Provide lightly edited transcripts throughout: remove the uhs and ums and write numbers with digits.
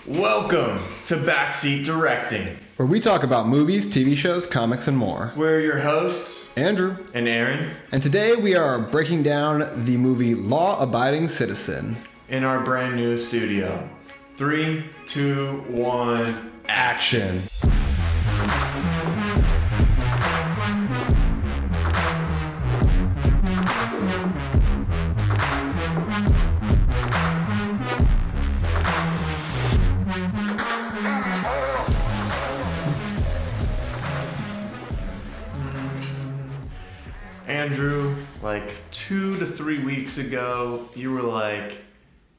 Welcome to Backseat Directing. Where we talk about movies, TV shows, comics, and more. We're your hosts, Andrew and Aaron. And today we are breaking down the movie Law Abiding Citizen. In our brand new studio. 3, 2, 1, action. Andrew, like 2 to 3 weeks ago, you were like,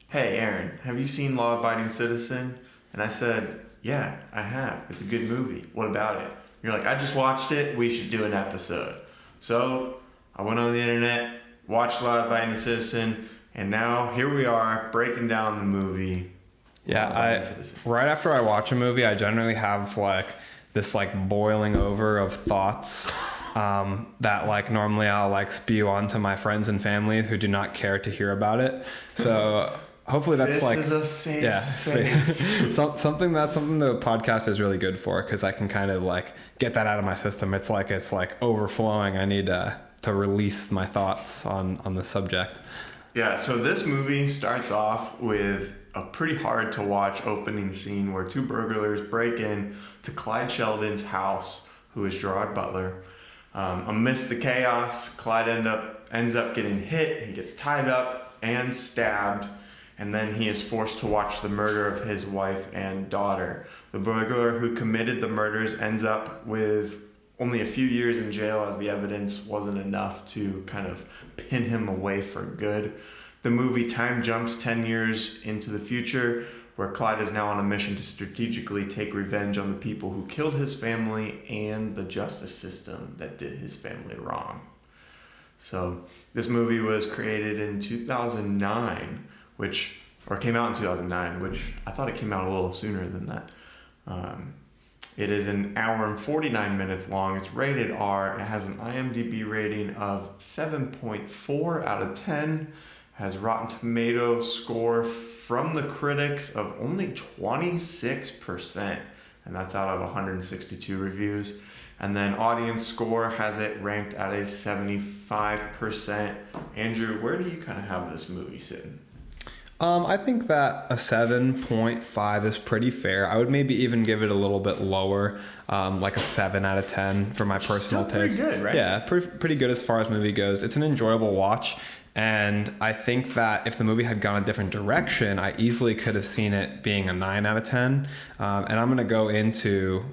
hey, Aaron, have you seen Law Abiding Citizen? And I said, yeah, I have. It's a good movie. What about it? You're like, I just watched it. We should do an episode. So I went on the internet, watched Law Abiding Citizen, and now here we are breaking down the movie. Yeah, right after I watch a movie, I generally have this boiling over of thoughts that normally I'll spew onto my friends and family who do not care to hear about it. So hopefully that's this is a safe space. something the podcast is really good for, because I can kind of get that out of my system. It's overflowing. I need to release my thoughts on the subject. Yeah, so this movie starts off with a pretty hard to watch opening scene where two burglars break in to Clyde Sheldon's house, who is Gerard Butler. Amidst the chaos, Clyde ends up getting hit. He gets tied up and stabbed, and then he is forced to watch the murder of his wife and daughter. The burglar who committed the murders ends up with only a few years in jail, as the evidence wasn't enough to kind of pin him away for good. The movie time jumps 10 years into the future, where Clyde is now on a mission to strategically take revenge on the people who killed his family and the justice system that did his family wrong. So this movie was created in 2009, came out in 2009, which I thought it came out a little sooner than that. It is an hour and 49 minutes long. It's rated R. It has an IMDb rating of 7.4 out of 10. Has Rotten Tomato score from the critics of only 26%, and that's out of 162 reviews. And then audience score has it ranked at a 75%. Andrew, where do you kind of have this movie sitting? I think that a 7.5 is pretty fair. I would maybe even give it a little bit lower, like a 7 out of 10 for my personal taste. Pretty good, right? Yeah, pretty good as far as movie goes. It's an enjoyable watch. And I think that if the movie had gone a different direction, I easily could have seen it being a 9 out of 10. And I'm going to go into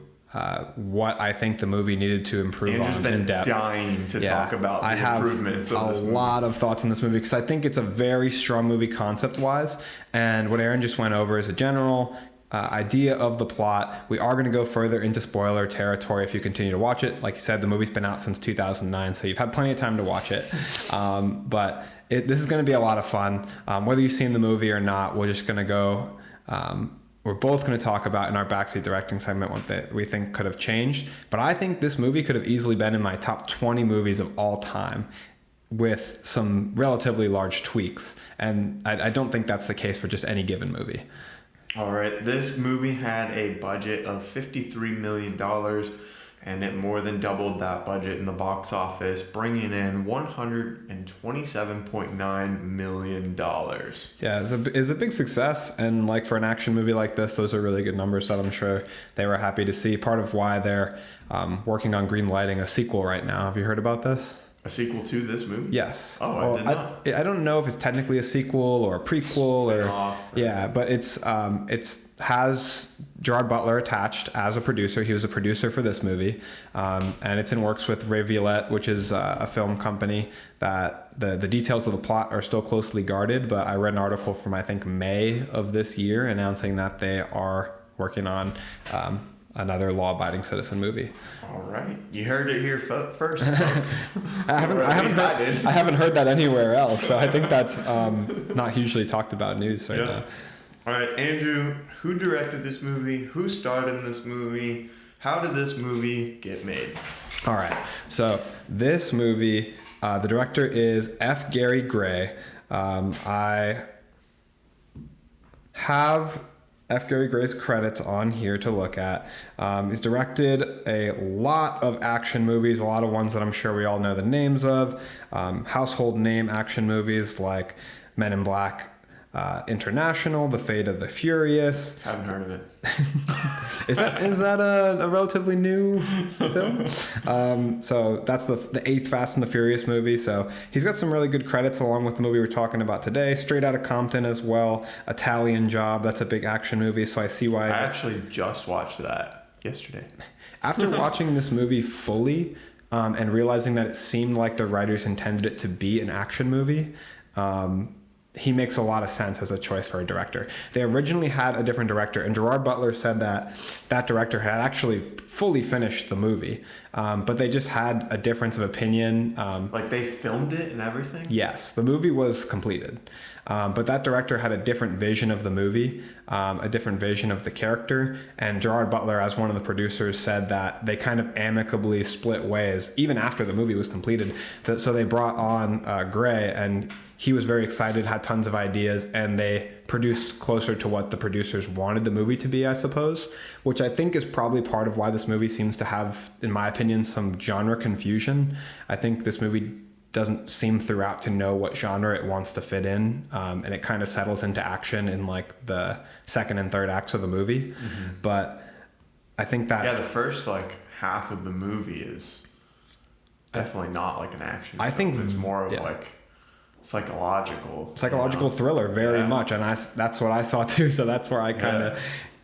what I think the movie needed to improve Andrew's on been in depth. Dying to talk about the improvements of this movie. I have a lot of thoughts on this movie because I think it's a very strong movie concept-wise. And what Aaron just went over is a general idea of the plot. We are going to go further into spoiler territory if you continue to watch it. Like you said, the movie's been out since 2009, so you've had plenty of time to watch it. But this is going to be a lot of fun. Whether you've seen the movie or not, we're just going to go... we're both going to talk about in our backseat directing segment what that we think could have changed. But I think this movie could have easily been in my top 20 movies of all time with some relatively large tweaks. And I don't think that's the case for just any given movie. All right, this movie had a budget of $53 million, and it more than doubled that budget in the box office, bringing in $127.9 million. Yeah, it's a big success, and for an action movie like this, those are really good numbers that I'm sure they were happy to see. Part of why they're working on greenlighting a sequel right now. Have you heard about this? A sequel to this movie? Yes. Oh, I did not. I don't know if it's technically a sequel or a prequel but it's has Gerard Butler attached as a producer. He was a producer for this movie, and it's in works with Ray Violette, which is a film company that the details of the plot are still closely guarded. But I read an article from I think May of this year announcing that they are working on another law-abiding citizen movie. All right, you heard it here first, folks. I haven't heard that anywhere else, so I think that's not hugely talked about news right now. All right, Andrew, who directed this movie? Who starred in this movie? How did this movie get made? All right, so this movie, the director is F. Gary Gray. I have F. Gary Gray's credits on here to look at. He's directed a lot of action movies, a lot of ones that I'm sure we all know the names of. Household name action movies like Men in Black International, The Fate of the Furious. Haven't heard of it. Is that a relatively new film? So that's the eighth Fast and the Furious movie. So he's got some really good credits along with the movie we're talking about today. Straight Outta Compton as well. Italian Job, that's a big action movie. So I see why. I actually just watched that yesterday. After watching this movie fully and realizing that it seemed like the writers intended it to be an action movie, he makes a lot of sense as a choice for a director. They originally had a different director, and Gerard Butler said that that director had actually fully finished the movie, but they just had a difference of opinion. Like they filmed it and everything? Yes, the movie was completed, but that director had a different vision of the movie, a different vision of the character, and Gerard Butler, as one of the producers, said that they kind of amicably split ways even after the movie was completed. So they brought on Gray, and he was very excited, had tons of ideas, and they produced closer to what the producers wanted the movie to be, I suppose, which I think is probably part of why this movie seems to have, in my opinion, some genre confusion. I think this movie doesn't seem throughout to know what genre it wants to fit in, and it kind of settles into action in like the second and third acts of the movie. Mm-hmm. But I think that... Yeah, the first like half of the movie is definitely not like an action film. I think it's more of like psychological thriller, very much, and that's what I saw too. So that's where I kind of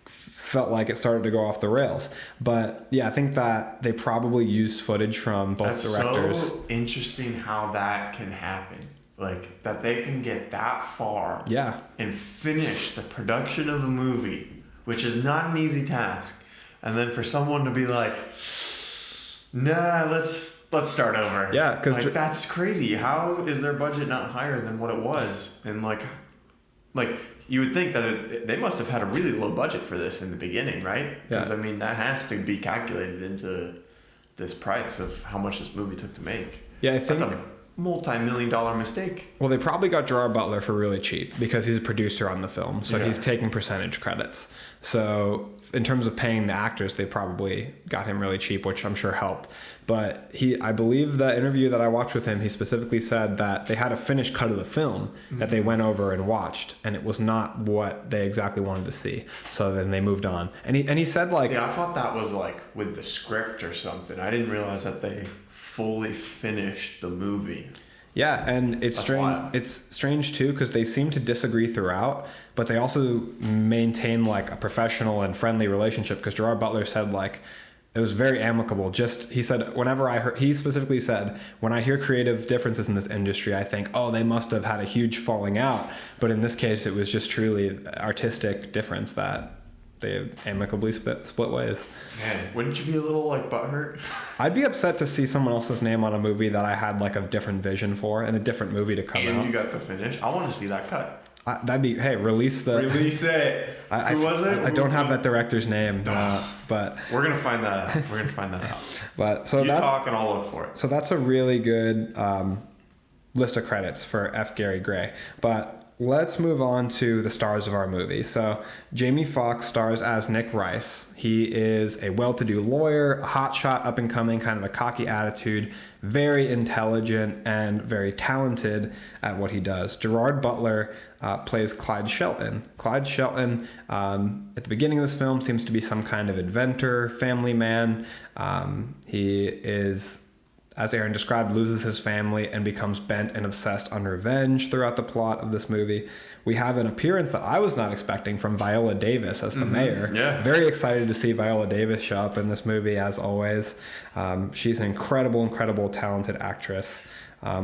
felt like it started to go off the rails. But yeah, I think that they probably used footage from both directors. So interesting how that can happen, like that they can get that far, and finish the production of a movie, which is not an easy task, and then for someone to be like, nah, let's start over. Yeah, because that's crazy. How is their budget not higher than what it was? And like you would think that they must have had a really low budget for this in the beginning, right? Because I mean that has to be calculated into this price of how much this movie took to make. Yeah, I think that's a multi-million-dollar mistake. Well, they probably got Gerard Butler for really cheap because he's a producer on the film, so he's taking percentage credits. So in terms of paying the actors, they probably got him really cheap, which I'm sure helped. But I believe the interview that I watched with him, he specifically said that they had a finished cut of the film that they went over and watched, and it was not what they exactly wanted to see. So then they moved on. And he said like... See, I thought that was like with the script or something. I didn't realize that they fully finished the movie. Yeah, and it's strange. Wild. It's strange too because they seem to disagree throughout, but they also maintain like a professional and friendly relationship. Because Gerard Butler said like it was very amicable. He said he specifically said, when I hear creative differences in this industry, I think, oh, they must have had a huge falling out. But in this case, it was just truly artistic difference that they amicably split ways. Man, wouldn't you be a little like butthurt? I'd be upset to see someone else's name on a movie that I had like a different vision for and a different movie to come out. And you got to finish. I want to see that cut. Release it. Who was it? I don't have that director's name, but we're gonna find that out. But so you talk and I'll look for it. So that's a really good list of credits for F. Gary Gray. But let's move on to the stars of our movie. So Jamie Foxx stars as Nick Rice. He is a well-to-do lawyer, a hotshot, up-and-coming, kind of a cocky attitude, very intelligent and very talented at what he does. Gerard Butler plays Clyde Shelton. Clyde Shelton, at the beginning of this film, seems to be some kind of inventor, family man. He is, as Aaron described, loses his family and becomes bent and obsessed on revenge throughout the plot of this movie. We have an appearance that I was not expecting from Viola Davis as the mayor. Yeah. Very excited to see Viola Davis show up in this movie, as always. She's an incredible, talented actress.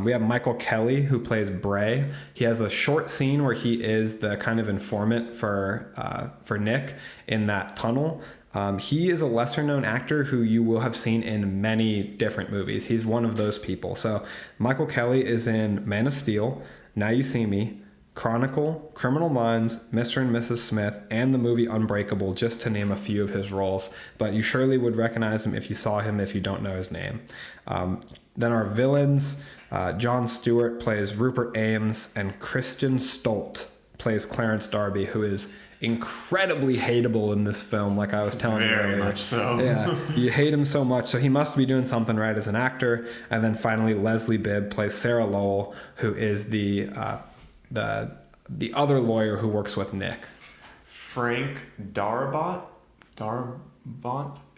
We have Michael Kelly, who plays Bray. He has a short scene where he is the kind of informant for Nick in that tunnel. He is a lesser-known actor who you will have seen in many different movies. He's one of those people. So Michael Kelly is in Man of Steel, Now You See Me, Chronicle, Criminal Minds, Mr. and Mrs. Smith, and the movie Unbreakable, just to name a few of his roles. But you surely would recognize him if you saw him if you don't know his name. Then our villains, Jon Stewart plays Rupert Ames, and Kristen Stolt plays Clarence Darby, who is incredibly hateable in this film, like I was telling you Very earlier. much so. Yeah, you hate him so much, so he must be doing something right as an actor. And then finally, Leslie Bibb plays Sarah Lowell, who is the other lawyer who works with Nick. Frank Darabont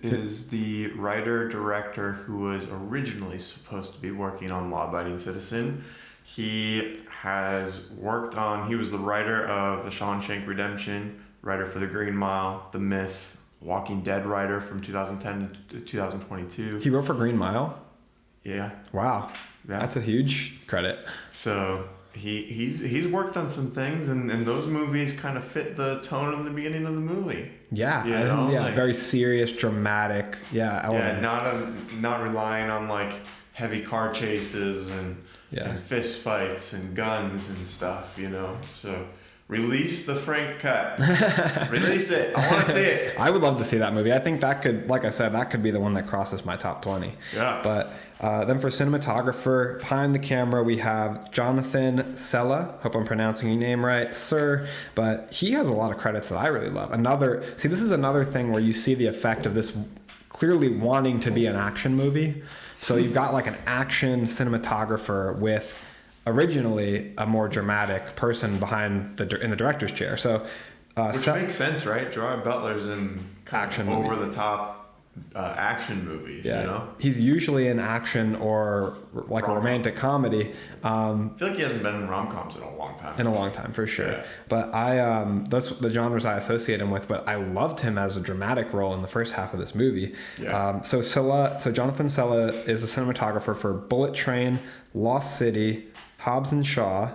is the writer-director who was originally supposed to be working on Law Abiding Citizen. He was the writer of The Shawshank Redemption, writer for The Green Mile, The Mist, Walking Dead writer from 2010 to 2022. He wrote for Green Mile? Yeah. Wow. Yeah. That's a huge credit. So he's worked on some things, and those movies kind of fit the tone of the beginning of the movie. Yeah, Like, very serious, dramatic, elements. Yeah, not relying on like heavy car chases and fist fights and guns and stuff, So release the Frank cut. Release it. I want to see it. I would love to see that movie. I think that could, like I said, that could be the one that crosses my top 20. Yeah. But then for cinematographer, behind the camera, we have Jonathan Sella. Hope I'm pronouncing your name right, sir. But he has a lot of credits that I really love. This is another thing where you see the effect of this clearly wanting to be an action movie. So you've got like an action cinematographer with originally a more dramatic person behind in the director's chair. So, which makes sense, right? Gerard Butler's in action over the top action movies. He's usually in action or like a romantic comedy. I feel like he hasn't been in rom-coms in a long time. For sure. Yeah. But that's the genres I associate him with. But I loved him as a dramatic role in the first half of this movie. Yeah. So Jonathan Sella is a cinematographer for Bullet Train, Lost City, Hobbs and Shaw,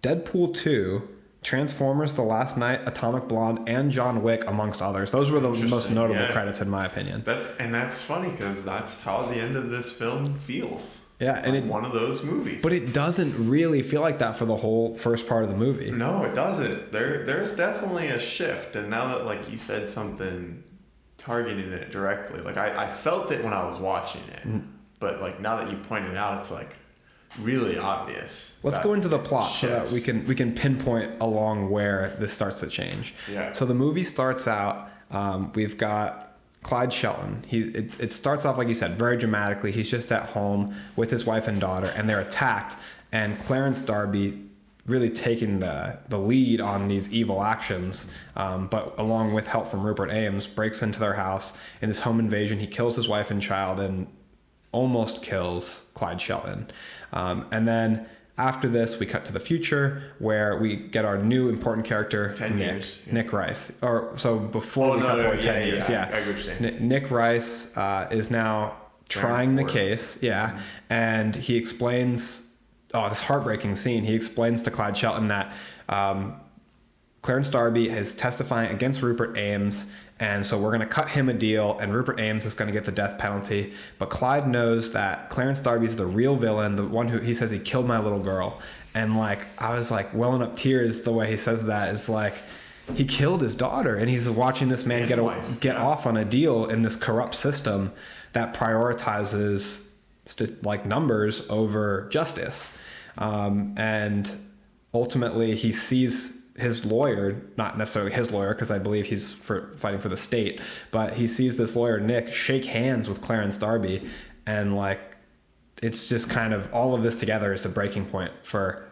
Deadpool 2, Transformers: The Last Night, Atomic Blonde, and John Wick, amongst others. Those were the most notable credits, in my opinion. That's funny because that's how the end of this film feels. Yeah, and one of those movies. But it doesn't really feel like that for the whole first part of the movie. No, it doesn't. There's definitely a shift, and now that like you said something targeting it directly, like I felt it when I was watching it, but like now that you pointed out, it's like really obvious. Let's go into the plot so that we can pinpoint along where this starts to change. Yeah. So the movie starts out. We've got Clyde Shelton. It starts off, like you said, very dramatically. He's just at home with his wife and daughter, and they're attacked. And Clarence Darby, really taking the lead on these evil actions, but along with help from Rupert Ames, breaks into their house in this home invasion. He kills his wife and child and almost kills Clyde Shelton. And then after this, we cut to the future where we get our new important character, 10 years. Yeah. Nick Rice. Or so before we cut forward 10 years. Yeah. I understand. Nick Rice is now trying the case. Yeah. Mm-hmm. And he explains, this heartbreaking scene. He explains to Clyde Shelton that Clarence Darby is testifying against Rupert Ames, and so we're going to cut him a deal, and Rupert Ames is going to get the death penalty. But Clyde knows that Clarence Darby's the real villain, the one who he says he killed my little girl. And like I was like welling up tears the way he says that. Is like he killed his daughter, and he's watching this man get off on a deal in this corrupt system that prioritizes like numbers over justice. And ultimately he sees his lawyer, not necessarily his lawyer, because I believe he's fighting for the state, but he sees this lawyer, Nick, shake hands with Clarence Darby, and like it's just kind of all of this together is the breaking point for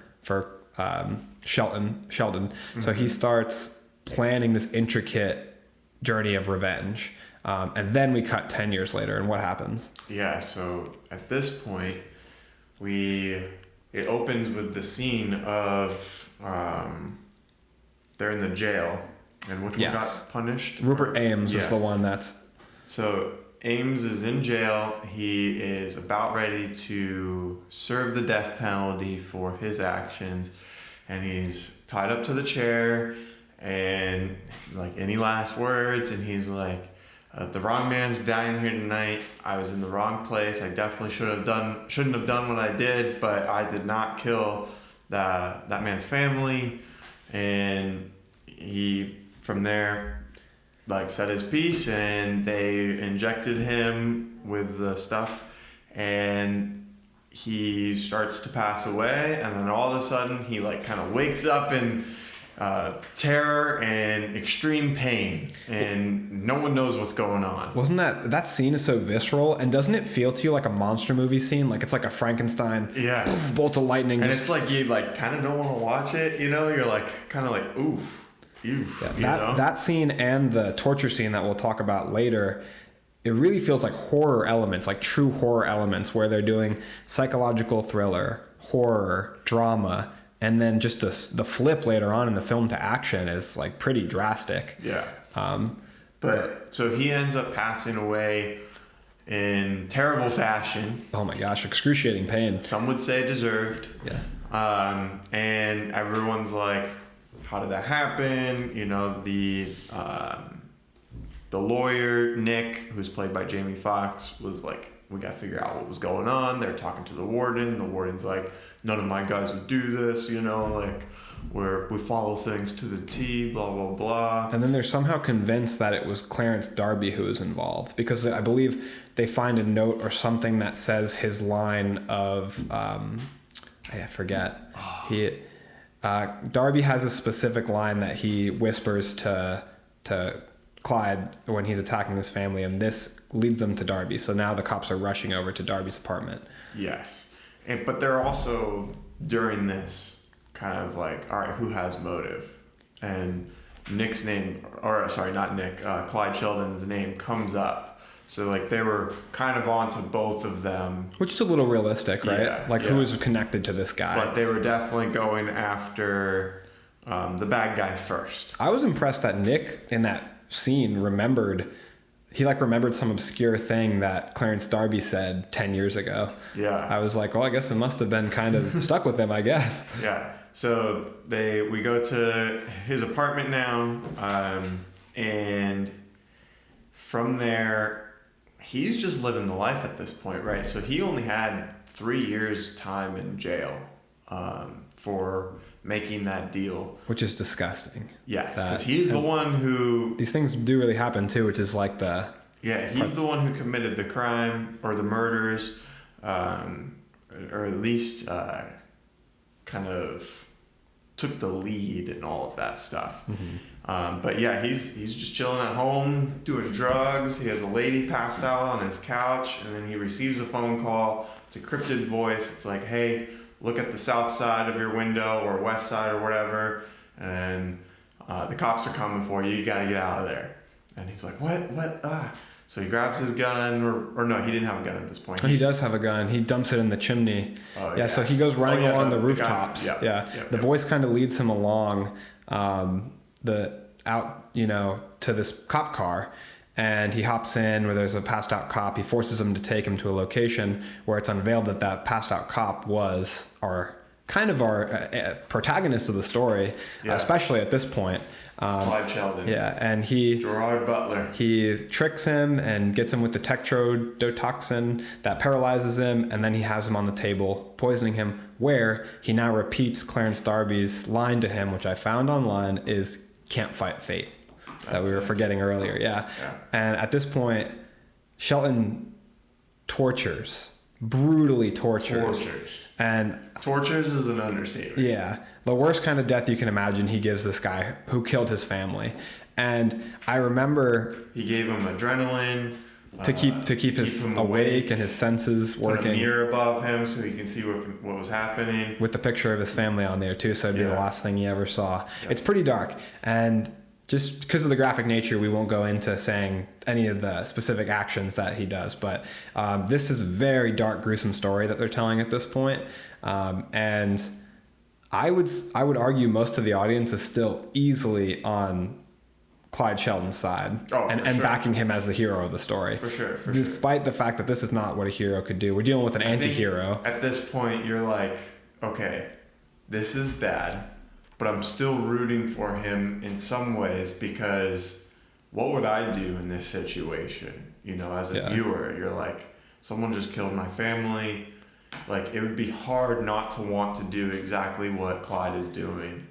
Sheldon. Mm-hmm. So he starts planning this intricate journey of revenge, and then we cut 10 years later, and what happens? Yeah, so at this point, it opens with the scene of they're in the jail, and which one got punished? Rupert Ames is the one that's... So Ames is in jail. He is about ready to serve the death penalty for his actions, and he's tied up to the chair, and like any last words, and he's like, the wrong man's dying here tonight. I was in the wrong place. I definitely shouldn't have done what I did, but I did not kill that man's family. And he, from there, like said his piece, and they injected him with the stuff, and he starts to pass away, and then all of a sudden he like kind of wakes up terror and extreme pain, and no one knows what's going on. Wasn't that scene is so visceral, and doesn't it feel to you like a monster movie scene? Like it's like a Frankenstein, poof, bolt of lightning, and it's like you like kind of don't want to watch it. You know, you're like kind of like oof. Yeah, that scene and the torture scene that we'll talk about later, it really feels like horror elements, like true horror elements, where they're doing psychological thriller, horror, drama, and then just the flip later on in the film to action is like pretty drastic. Yeah. But so he ends up passing away in terrible fashion. Oh my gosh, excruciating pain. Some would say deserved. Yeah. And everyone's like, how did that happen? You know, the lawyer, Nick, who's played by Jamie Foxx, was like, we got to figure out what was going on. They're talking to the warden. The warden's like, none of my guys would do this, you know, like, we follow things to the T, blah, blah, blah. And then they're somehow convinced that it was Clarence Darby who was involved, because I believe they find a note or something that says his line of, I forget. Darby has a specific line that he whispers to Clyde when he's attacking his family, and this leads them to Darby. So now the cops are rushing over to Darby's apartment. Yes. But they're also, during this, kind of like, all right, who has motive? And Nick's name, or sorry, not Nick, Clyde Sheldon's name comes up. So like they were kind of on to both of them. Which is a little realistic, right? Yeah, who is connected to this guy? But they were definitely going after the bad guy first. I was impressed that Nick in that scene remembered some obscure thing that Clarence Darby said 10 years ago. Yeah. I was like, well, I guess it must have been kind of stuck with him, I guess. Yeah. So we go to his apartment now, and from there, he's just living the life at this point, right? So he only had 3 years time in jail for making that deal. Which is disgusting. Yes, because he's the one who... These things do really happen too, which is like the... Yeah, he's the one who committed the crime or the murders, or at least kind of took the lead in all of that stuff. Mm-hmm. But yeah, he's just chilling at home, doing drugs. He has a lady pass out on his couch, and then he receives a phone call. It's a cryptid voice. It's like, hey, look at the south side of your window or west side or whatever, and the cops are coming for you. You got to get out of there. And he's like, what? So he grabs his gun, or no, he didn't have a gun at this point. He does have a gun. He dumps it in the chimney. Yeah, so he goes running along the rooftops. The voice kind of leads him along to this cop car, and he hops in where there's a passed out cop. He forces him to take him to a location where it's unveiled that passed out cop was our protagonist of the story, especially at this point. Clyde Sheldon. Yeah, and Gerard Butler. He tricks him and gets him with the tetrodotoxin that paralyzes him, and then he has him on the table, poisoning him, where he now repeats Clarence Darby's line to him, which I found online, is "Can't fight fate." That we were forgetting earlier, yeah. And at this point, Shelton brutally tortures. And tortures is an understatement. Yeah. The worst kind of death you can imagine he gives this guy who killed his family. And I remember... He gave him adrenaline. To keep him awake and his senses working. Put a mirror above him so he can see what was happening. With the picture of his family on there too, so it'd be the last thing he ever saw. Yeah. It's pretty dark. And just because of the graphic nature, we won't go into saying any of the specific actions that he does. But this is a very dark, gruesome story that they're telling at this point. And I would argue most of the audience is still easily on Clyde Sheldon's side and backing him as the hero of the story. For sure. Despite the fact that this is not what a hero could do. We're dealing with an anti-hero. At this point, you're like, okay, this is bad, but I'm still rooting for him in some ways, because what would I do in this situation? You know, as a viewer, you're like, someone just killed my family. Like, it would be hard not to want to do exactly what Clyde is doing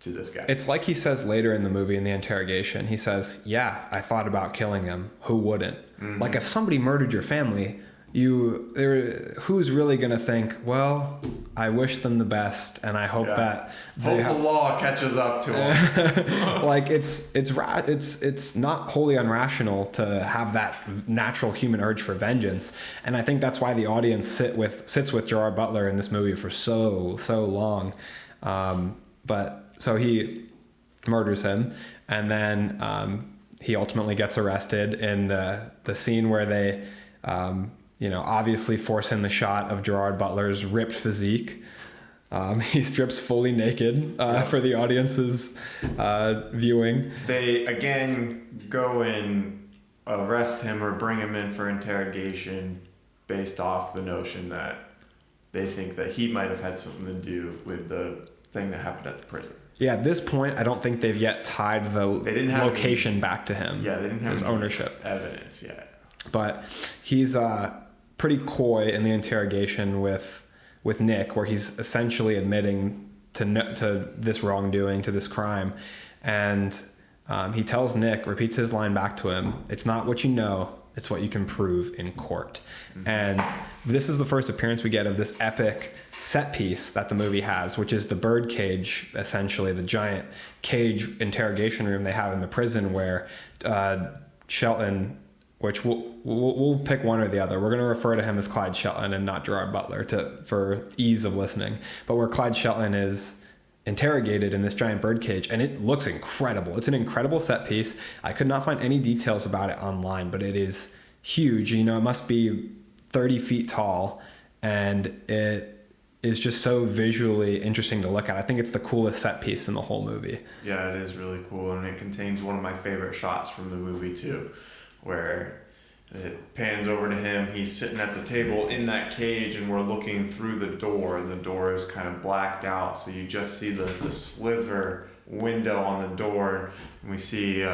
to this guy. It's like he says later in the movie in the interrogation. He says, yeah, I thought about killing him. Who wouldn't? Mm-hmm. Like, if somebody murdered your family, who's really gonna think, well, I wish them the best, and I hope that the law catches up to them. Like it's not wholly unrational to have that natural human urge for vengeance, and I think that's why the audience sits with Gerard Butler in this movie for so long. But so he murders him, and then he ultimately gets arrested in the scene where they obviously force in the shot of Gerard Butler's ripped physique. He strips fully naked for the audience's viewing. They again go and arrest him or bring him in for interrogation based off the notion that they think that he might have had something to do with the thing that happened at the prison. Yeah, at this point, I don't think they've yet tied the location back to him. Yeah, they didn't have his ownership evidence yet. But he's pretty coy in the interrogation with Nick, where he's essentially admitting to this wrongdoing, to this crime, and he tells Nick, repeats his line back to him, "It's not what you know, it's what you can prove in court." Mm-hmm. And this is the first appearance we get of this epic set piece that the movie has, which is the bird cage, essentially the giant cage interrogation room they have in the prison, where Shelton, which we'll pick one or the other. We're going to refer to him as Clyde Shelton and not Gerard Butler for ease of listening. But where Clyde Shelton is interrogated in this giant birdcage, and it looks incredible. It's an incredible set piece. I could not find any details about it online, but it is huge. It must be 30 feet tall, and it is just so visually interesting to look at. I think it's the coolest set piece in the whole movie. Yeah, it is really cool, and it contains one of my favorite shots from the movie too, where it pans over to him. He's sitting at the table in that cage, and we're looking through the door, and the door is kind of blacked out, so you just see the sliver window on the door, and we see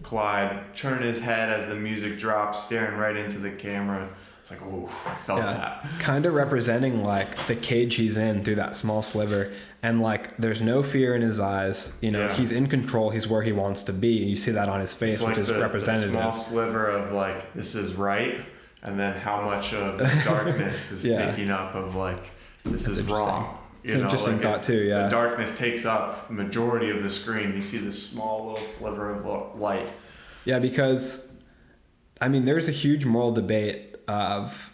Clyde turn his head as the music drops, staring right into the camera. It's like, ooh, I felt that. Kind of representing like the cage he's in through that small sliver, and like there's no fear in his eyes. He's in control. He's where he wants to be. You see that on his face, it's which is representative. The small sliver of like, this is right, and then how much of the darkness is taking up of like, this is wrong. It's an interesting thought too. Yeah, the darkness takes up majority of the screen. You see this small little sliver of light. Yeah, because there's a huge moral debate of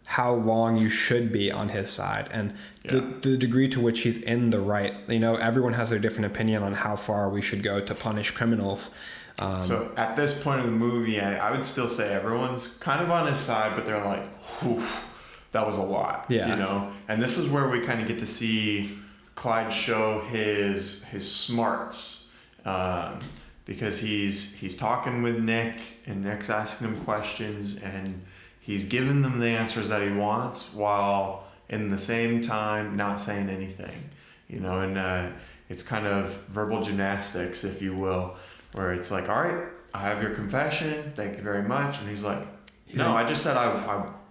how long you should be on his side, and the degree to which he's in the right. Everyone has their different opinion on how far we should go to punish criminals. So at this point of the movie, I would still say everyone's kind of on his side, but they're like, whew, that was a lot. Yeah. And this is where we kind of get to see Clyde show his smarts, because he's talking with Nick, and Nick's asking him questions, and he's giving them the answers that he wants, while in the same time not saying anything, and it's kind of verbal gymnastics, if you will, where it's like, all right, I have your confession, thank you very much, and he's like, no, I just said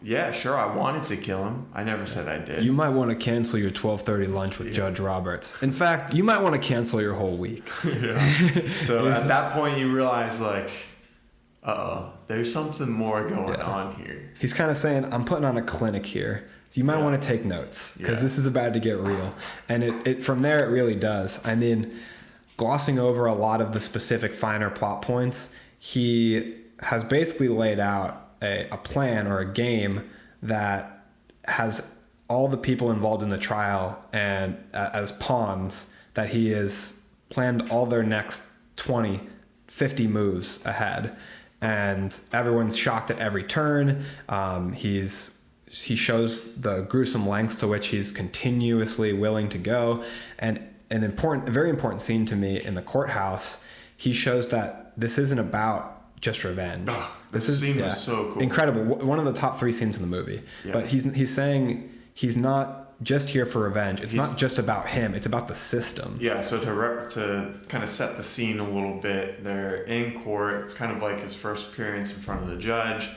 yeah, sure, I wanted to kill him. I never said I did. You might want to cancel your 12:30 lunch with Judge Roberts. In fact, you might want to cancel your whole week. So at that point, you realize like, there's something more going on here. He's kind of saying, I'm putting on a clinic here. So you might want to take notes, because this is about to get real. And it from there, it really does. Glossing over a lot of the specific finer plot points, he has basically laid out a plan or a game that has all the people involved in the trial and as pawns, that he has planned all their next 20, 50 moves ahead. And everyone's shocked at every turn. He shows the gruesome lengths to which he's continuously willing to go. And a very important scene to me in the courthouse, he shows that this isn't about just revenge. This scene was so cool. Incredible. One of the top 3 scenes in the movie. Yeah. But he's saying he's not just here for revenge. It's not just about him. It's about the system. Yeah, so to kind of set the scene a little bit, they're in court. It's kind of like his first appearance in front of the judge,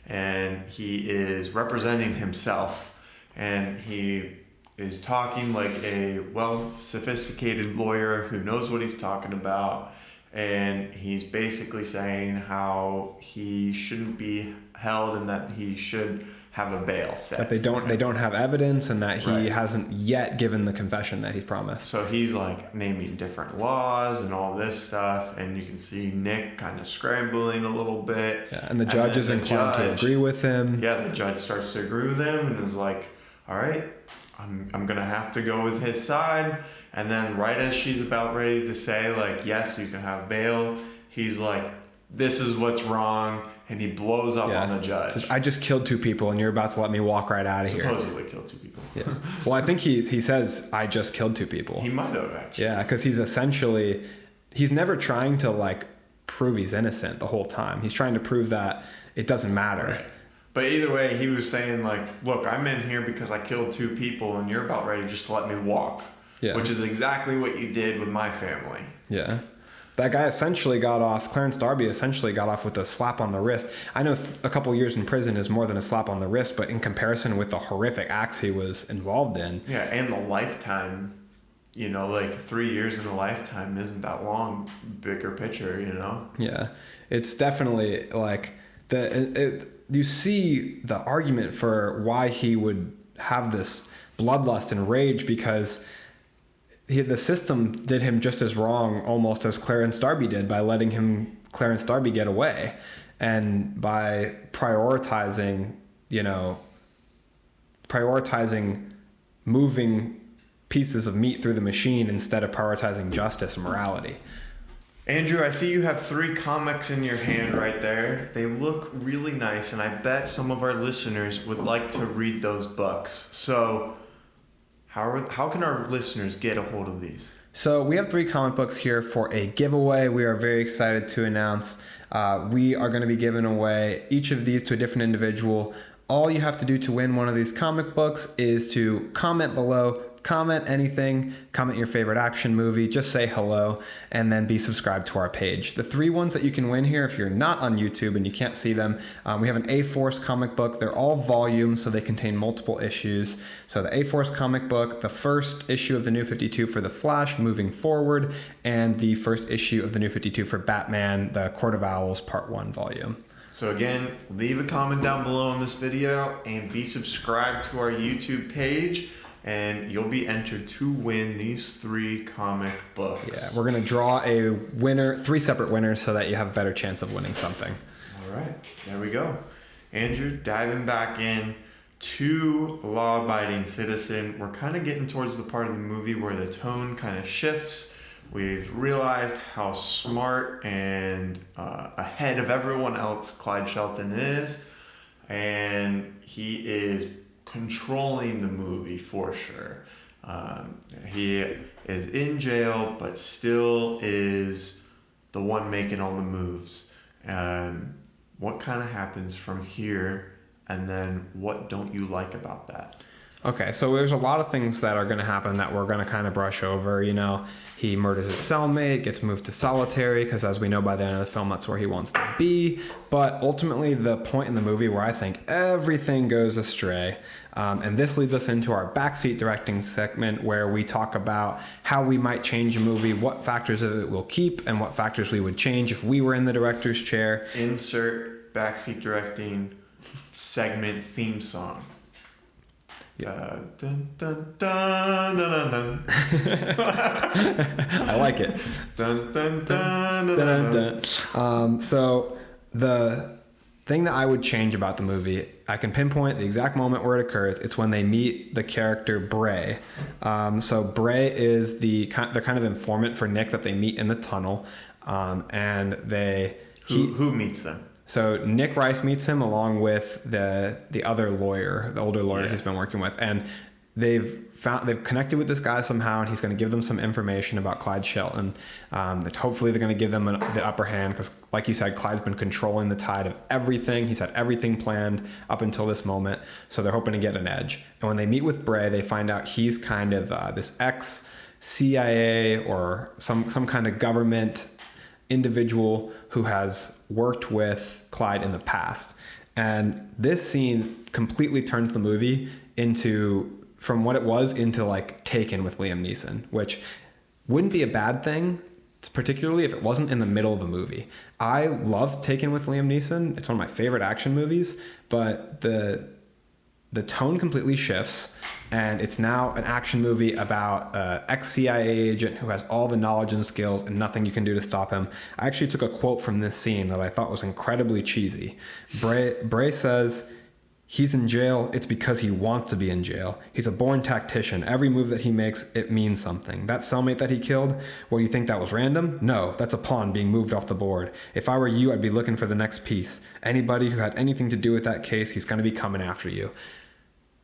and he is representing himself, and he is talking like a well-sophisticated lawyer who knows what he's talking about. and he's basically saying how he shouldn't be held and that he should have a bail set. That they don't have evidence, and that he Right. hasn't yet given the confession that he's promised. So he's like naming different laws and all this stuff, and you can see Nick kind of scrambling a little bit. Yeah, and the judge is inclined to agree with him. Yeah, the judge starts to agree with him and is like, all right, I'm gonna have to go with his side. And then right as she's about ready to say like, yes, you can have bail, he's like, this is what's wrong, and he blows up on the judge. Says, I just killed 2 people and you're about to let me walk right out of here. Supposedly killed 2 people. Yeah. Well, I think he says, I just killed 2 people. He might have actually. Yeah, because he's never trying to like prove he's innocent the whole time. He's trying to prove that it doesn't matter. Right. But either way, he was saying like, look, I'm in here because I killed 2 people and you're about ready just to let me walk. Yeah. Which is exactly what you did with my family. Yeah. That guy essentially got off, Clarence Darby essentially got off with a slap on the wrist. I know a couple years in prison is more than a slap on the wrist, but in comparison with the horrific acts he was involved in. Yeah, and the lifetime, like 3 years in a lifetime isn't that long, bigger picture, Yeah. It's definitely like, you see the argument for why he would have this bloodlust and rage, because the system did him just as wrong almost as Clarence Darby did by letting Clarence Darby get away, and by prioritizing moving pieces of meat through the machine instead of prioritizing justice and morality. Andrew, I see you have 3 comics in your hand right there. They look really nice, and I bet some of our listeners would like to read those books. So how can our listeners get a hold of these? So we have 3 comic books here for a giveaway. We are very excited to announce we are going to be giving away each of these to a different individual. All you have to do to win one of these comic books is to comment below. Comment anything, comment your favorite action movie, just say hello, and then be subscribed to our page. The 3 ones that you can win here, if you're not on YouTube and you can't see them, we have an A-Force comic book. They're all volumes, so they contain multiple issues. So the A-Force comic book, the first issue of the New 52 for The Flash, Moving Forward, and the first issue of the New 52 for Batman, the Court of Owls Part 1 volume. So again, leave a comment down below on this video and be subscribed to our YouTube page, and you'll be entered to win these 3 comic books. Yeah, we're going to draw a winner, 3 separate winners, so that you have a better chance of winning something. All right, there we go. Andrew, diving back in to Law Abiding Citizen, we're kind of getting towards the part of the movie where the tone kind of shifts. We've realized how smart and ahead of everyone else Clyde Shelton is, and he is controlling the movie for sure. He is in jail, but still is the one making all the moves. What kind of happens from here, and then what don't you like about that? Okay, so there's a lot of things that are going to happen that we're going to kind of brush over. He murders his cellmate, gets moved to solitary, because as we know by the end of the film, that's where he wants to be. But ultimately, the point in the movie where I think everything goes astray, and this leads us into our Backseat directing segment, where we talk about how we might change a movie, what factors of it we'll keep, and what factors we would change if we were in the director's chair. Insert Backseat directing segment theme song. Yeah. Dun, dun, dun, dun, dun, dun. I like it. Dun, dun, dun, dun, dun, dun. So the thing that I would change about the movie, I can pinpoint the exact moment where it occurs. It's when they meet the character Bray. So Bray is the kind of informant for Nick that they meet in the tunnel, and Who meets them? So Nick Rice meets him along with the other lawyer, the older lawyer he's been working with, and they've connected with this guy somehow, and he's going to give them some information about Clyde Shelton. That hopefully they're going to give them the upper hand, because, like you said, Clyde's been controlling the tide of everything. He's had everything planned up until this moment, so they're hoping to get an edge. And when they meet with Bray, they find out he's kind of this ex-CIA or some kind of government individual who has worked with Clyde in the past. And this scene completely turns the movie from what it was into like Taken with Liam Neeson, which wouldn't be a bad thing particularly if it wasn't in the middle of the movie. I love Taken with Liam Neeson. It's one of my favorite action movies, but the tone completely shifts, and it's now an action movie about an ex-CIA agent who has all the knowledge and skills and nothing you can do to stop him. I actually took a quote from this scene that I thought was incredibly cheesy. Bray says, "He's in jail, it's because he wants to be in jail. He's a born tactician. Every move that he makes, it means something. That cellmate that he killed, well, you think that was random? No, that's a pawn being moved off the board. If I were you, I'd be looking for the next piece. Anybody who had anything to do with that case, he's going to be coming after you."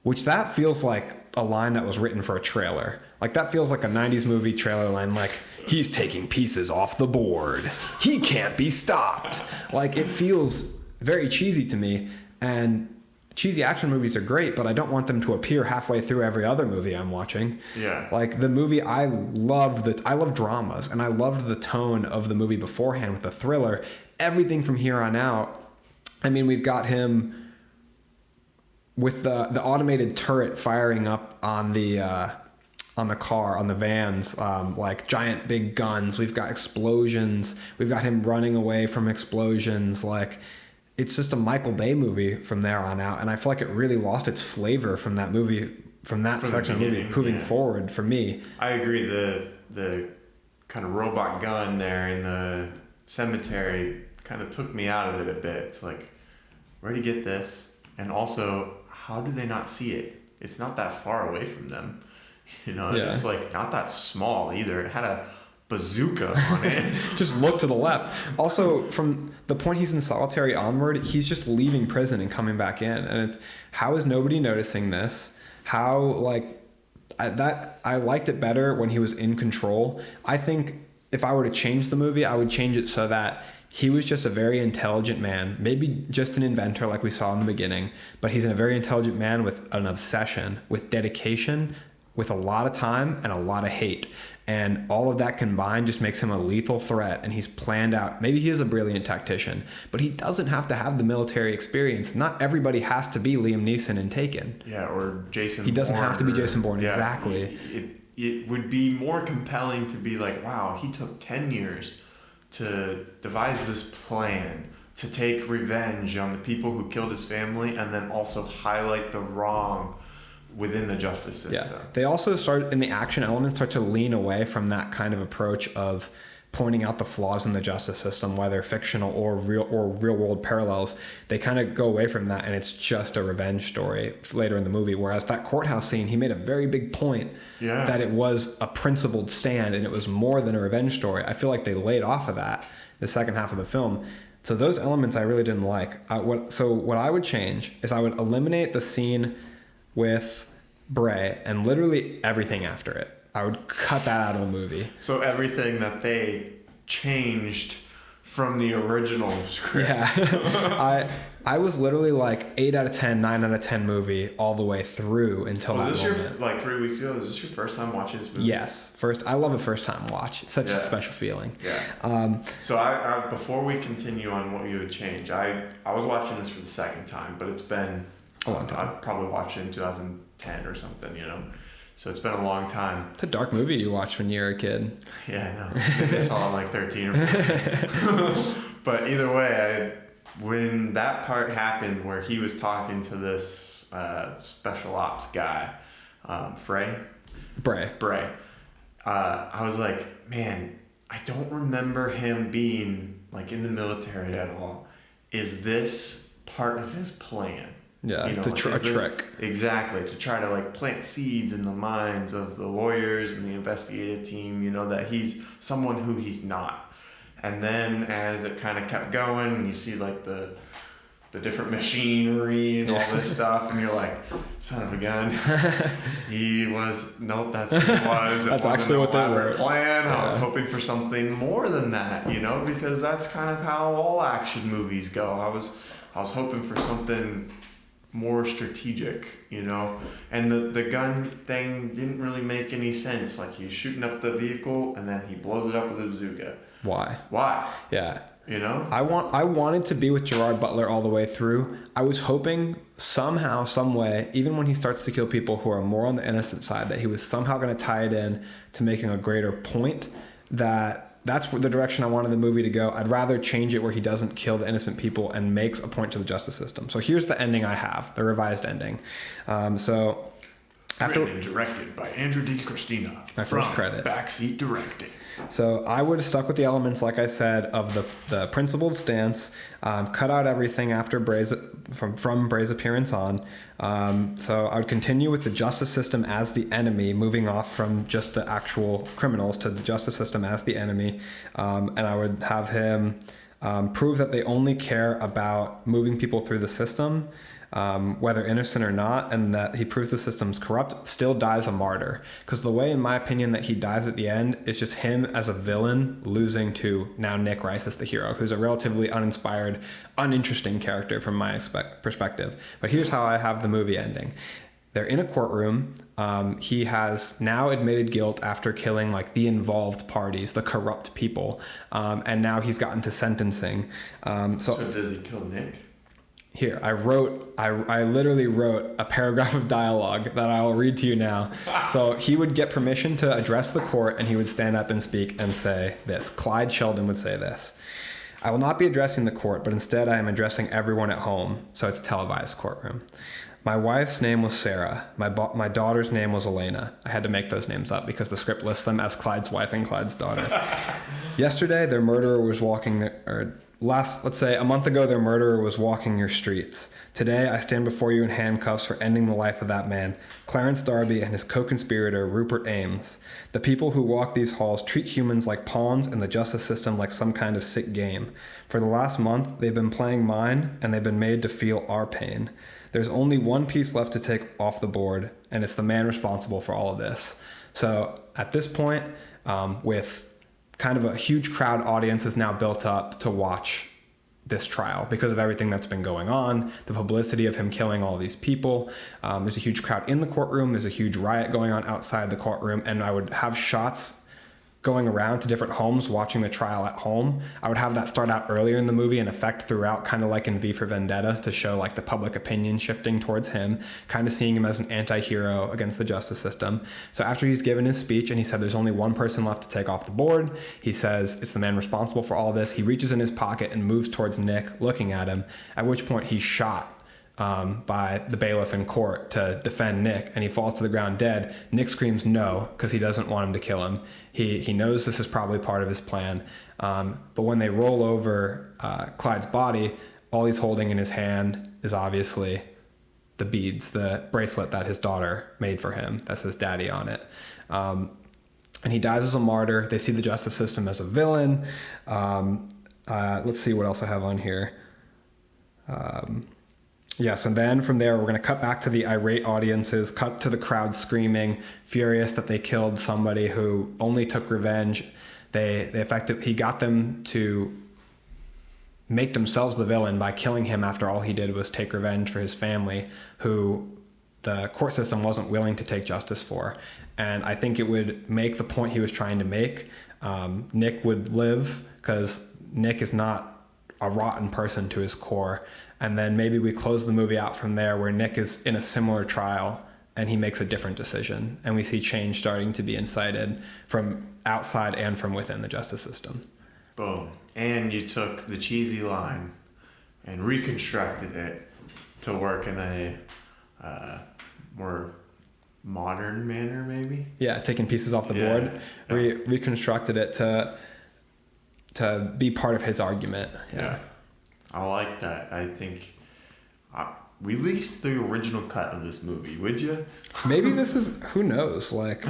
Which that feels like a line that was written for a trailer. Like that feels like a 90s movie trailer line, like, "He's taking pieces off the board. He can't be stopped." Like it feels very cheesy to me, and cheesy action movies are great, but I don't want them to appear halfway through every other movie I'm watching. Yeah. Like the movie, I love dramas, and I loved the tone of the movie beforehand with the thriller. Everything from here on out, I mean, we've got him with the automated turret firing up on the car, on the vans, like giant big guns. We've got explosions. We've got him running away from explosions. Like it's just a Michael Bay movie from there on out. And I feel like it really lost its flavor from that movie, from section of the movie moving forward for me. I agree. The kind of robot gun there in the cemetery kind of took me out of it a bit. It's like, where'd he get this? And also, how do they not see it? It's not that far away from them. You know, Yeah. It's like not that small either. It had a bazooka on it. Just look to the left. Also, from the point he's in solitary onward, he's just leaving prison and coming back in. And it's, how is nobody noticing this? How, like, I liked it better when he was in control. I think if I were to change the movie, I would change it so that he was just a very intelligent man, maybe just an inventor like we saw in the beginning, but he's a very intelligent man with an obsession, with dedication, with a lot of time and a lot of hate. And all of that combined just makes him a lethal threat, and he's planned out. Maybe he is a brilliant tactician, but he doesn't have to have the military experience. Not everybody has to be Liam Neeson in Taken. Yeah, or Jason Bourne. He doesn't have to be Jason Bourne, Yeah, exactly. It would be more compelling to be like, wow, he took 10 years to devise this plan to take revenge on the people who killed his family, and then also highlight the wrong within the justice system. Yeah. They also start in the action element start to lean away from that kind of approach of pointing out the flaws in the justice system, whether fictional or real world parallels. They kind of go away from that, and it's just a revenge story later in the movie. Whereas that courthouse scene, he made a very big point that it was a principled stand and it was more than a revenge story. I feel like they laid off of that the second half of the film. So those elements I really didn't like. What I would change is I would eliminate the scene with Bray and literally everything after it. I would cut that out of the movie. So everything that they changed from the original script. Yeah. I was literally like 8 out of 10, 9 out of 10 movie all the way through until that moment. Was this like 3 weeks ago? Was this your first time watching this movie? Yes. I love a first time watch. It's such a special feeling. Yeah. So I before we continue on what you would change, I was watching this for the second time, but it's been a long time. I probably watched it in 2010 or something, you know. So it's been a long time. It's a dark movie you watched when you were a kid. Yeah, I know. Maybe I saw it like 13 or 14. But either way, when that part happened where he was talking to this special ops guy, Bray, I was like, man, I don't remember him being like in the military at all. Is this part of his plan? Yeah, you know, it's a trick. Exactly, to try to like plant seeds in the minds of the lawyers and the investigative team, you know, that he's someone who he's not. And then as it kind of kept going, and you see like the different machinery and all this stuff, and you're like, son of a gun. Nope, that's what it was. It that's wasn't actually what they were. Plan. I was hoping for something more than that, you know, because that's kind of how all action movies go. I was hoping for something more strategic, you know, and the gun thing didn't really make any sense. Like he's shooting up the vehicle and then he blows it up with a bazooka. Why? Yeah. You know? I wanted to be with Gerard Butler all the way through. I was hoping somehow, some way, even when he starts to kill people who are more on the innocent side, that he was somehow going to tie it in to making a greater point that that's the direction I wanted the movie to go. I'd rather change it where he doesn't kill the innocent people and makes a point to the justice system. So here's the ending I have, the revised ending. So after Written and directed by Andrew D. Christina. My first credit. Backseat Directing. So I would have stuck with the elements, like I said, of the principled stance, cut out everything after from Bray's appearance on. So I would continue with the justice system as the enemy, moving off from just the actual criminals to the justice system as the enemy. And I would have him prove that they only care about moving people through the system, whether innocent or not, and that he proves the system's corrupt, still dies a martyr. Because the way, in my opinion, that he dies at the end is just him as a villain losing to now Nick Rice as the hero, who's a relatively uninspired, uninteresting character from my perspective. But here's how I have the movie ending. They're in a courtroom. He has now admitted guilt after killing like the involved parties, the corrupt people, and now he's gotten to sentencing. So does he kill Nick? Here, I literally wrote a paragraph of dialogue that I'll read to you now. So he would get permission to address the court, and he would stand up and speak and say this. Clyde Sheldon would say this. I will not be addressing the court, but instead I am addressing everyone at home. So it's a televised courtroom. My wife's name was Sarah. My daughter's name was Elena. I had to make those names up because the script lists them as Clyde's wife and Clyde's daughter. Yesterday, their murderer was let's say a month ago, their murderer was walking your streets. Today, I stand before you in handcuffs for ending the life of that man, Clarence Darby, and his co-conspirator, Rupert Ames. The people who walk these halls treat humans like pawns and the justice system like some kind of sick game. For the last month, they've been playing mine, and they've been made to feel our pain. There's only one piece left to take off the board, and it's the man responsible for all of this. So at this point, with kind of a huge crowd audience is now built up to watch this trial because of everything that's been going on, the publicity of him killing all these people. There's a huge crowd in the courtroom. There's a huge riot going on outside the courtroom. And I would have shots going around to different homes watching the trial at home. I would have that start out earlier in the movie and affect throughout, kind of like in V for Vendetta, to show like the public opinion shifting towards him, kind of seeing him as an anti-hero against the justice system. So after he's given his speech and he said there's only one person left to take off the board, he says it's the man responsible for all of this. He reaches in his pocket and moves towards Nick, looking at him, at which point he's shot by the bailiff in court to defend Nick, and he falls to the ground dead. Nick screams no because he doesn't want him to kill him. He knows this is probably part of his plan. But when they roll over Clyde's body, all he's holding in his hand is obviously the beads, the bracelet that his daughter made for him that says daddy on it. And he dies as a martyr. They see the justice system as a villain. Let's see what else I have on here. So then from there, we're going to cut back to the irate audiences, cut to the crowd screaming, furious that they killed somebody who only took revenge. He got them to make themselves the villain by killing him after all he did was take revenge for his family, who the court system wasn't willing to take justice for. And I think it would make the point he was trying to make. Nick would live because Nick is not a rotten person to his core. And then maybe we close the movie out from there where Nick is in a similar trial and he makes a different decision. And we see change starting to be incited from outside and from within the justice system. Boom. And you took the cheesy line and reconstructed it to work in a more modern manner, maybe? Yeah, taking pieces off the board, reconstructed it to be part of his argument. Yeah. I like that. I think release the original cut of this movie, would you? Maybe this is, who knows? Like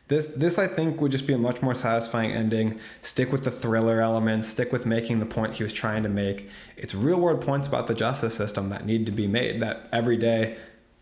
this I think would just be a much more satisfying ending. Stick with the thriller elements, stick with making the point he was trying to make. It's real world points about the justice system that need to be made, that every day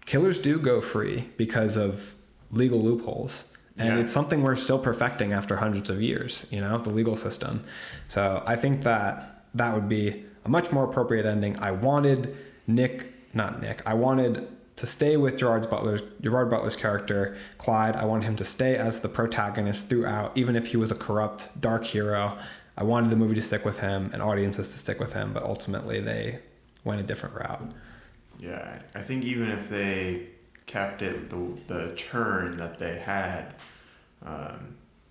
killers do go free because of legal loopholes. And it's something we're still perfecting after hundreds of years, the legal system. So I think that would be a much more appropriate ending. I wanted I wanted to stay with Gerard Butler's character, Clyde. I wanted him to stay as the protagonist throughout, even if he was a corrupt, dark hero. I wanted the movie to stick with him and audiences to stick with him, but ultimately they went a different route. Yeah, I think even if they kept it the turn that they had,